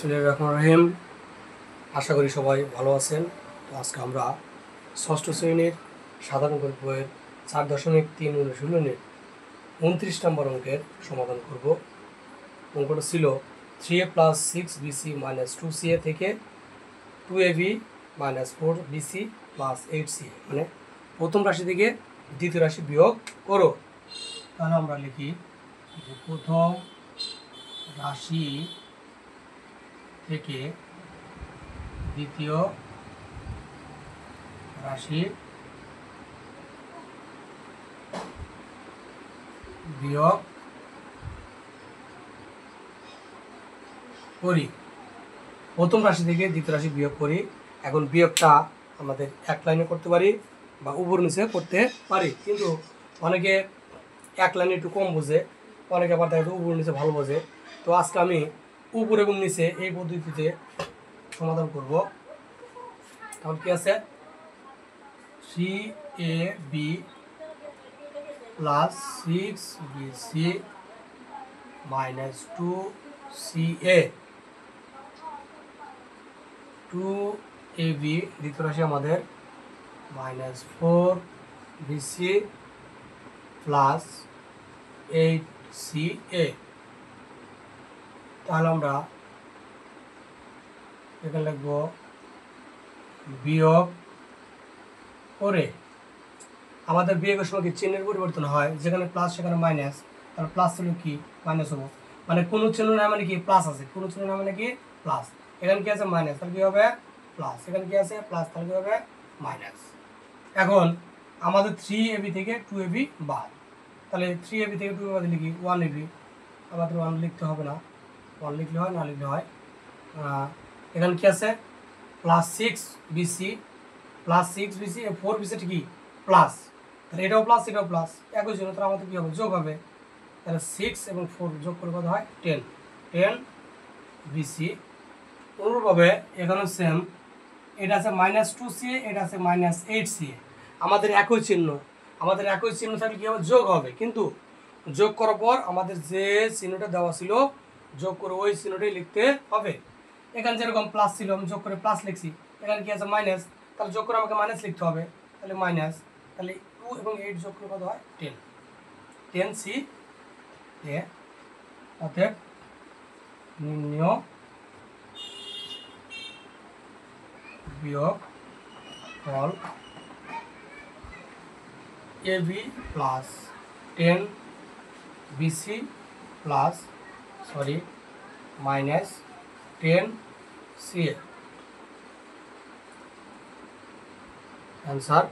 বিসমিল্লাহির রহমানির রহিম। আশা করি সবাই ভালো আছেন। তো আজকে আমরা ষষ্ঠ শ্রেণীর সাধারণ গণিত বইয়ের 4.3 অনুশীলনের 29 নম্বর অঙ্কের সমাধান করব। অঙ্কটা ছিল 3a + 6bc - 2ca থেকে 2ab - 4bc + 8ca, মানে প্রথম রাশি থেকে দ্বিতীয় রাশি বিয়োগ করো। তাহলে আমরা লিখি যে প্রথম রাশি থেকে দ্বিতীয় রাশি বিয়োগ করি। প্রথম রাশি থেকে দ্বিতীয় রাশি বিয়োগ করি। এখন বিয়োগটা আমাদের এক লাইনে করতে পারি বা উপর নিচে করতে পারি, কিন্তু অনেকে এক লাইনে একটু কম বোঝে, অনেকে আবার দেখা যায় উপর নিচে ভালো বোঝে। তো আজকে আমি উপর এবং নিচে এই পদ্ধতিতে সমাধান করব। তাহলে কি আছে, 3ab + 6bc - 2ca, 2ab দ্বিতীয় রাশি আমাদের -4bc + 8ca। তাহলে আমরা এখানে লিখব বিয়োগ করে। আমাদের বিয়োগের সময় কি চিহ্নের পরিবর্তন হয়, যেখানে প্লাস সেখানে মাইনাস। তাহলে প্লাস ছিল কি মাইনাস হবো, মানে কোনো চিহ্ন না মানে কি প্লাস আছে, কোনো চিহ্ন না মানে কি প্লাস। এখানে কি আছে মাইনাস, তাহলে কি হবে প্লাস। এখানে কি আছে প্লাস, তাহলে কি হবে মাইনাস। এখন আমাদের 3ab থেকে 2ab বাদ, তাহলে 3ab থেকে 2ab বাদ লিখি 1ab। আমাদের 1 লিখতে হবে না, 1 লিখলে হয় না লিখলে হয়। এখানে কি আছে +6bc + 6bc 4bc কি প্লাস, তাহলে এটাও প্লাস এটাও প্লাস, একই জন্য তাহলে আমাদের কী হবে যোগ হবে। তাহলে 6 এবং 4 যোগ করে কত হয় 10bc। অনুরূপভাবে এখানেও সেম, এটা আছে -2ca, এটা আছে -8ca। আমাদের একই চিহ্ন, থাকলে কী হবে যোগ হবে, কিন্তু যোগ করার পর আমাদের যে চিহ্নটা দেওয়া ছিল যোগ করে ওই চিহ্নটাই লিখতে হবে। এখানে যেরকম প্লাস ছিল আমি যোগ করে প্লাস লিখছি, এখানে কি আছে মাইনাস, তাহলে যোগ করে আমাকে মাইনাস লিখতে হবে, তাহলে মাইনাস। তাহলে 2 এবং 8 যোগ করে কত হয় 10c এ। অতএব নির্ণয় বিয়োগ ফল ab + 10bc -10ca। অ্যান্সার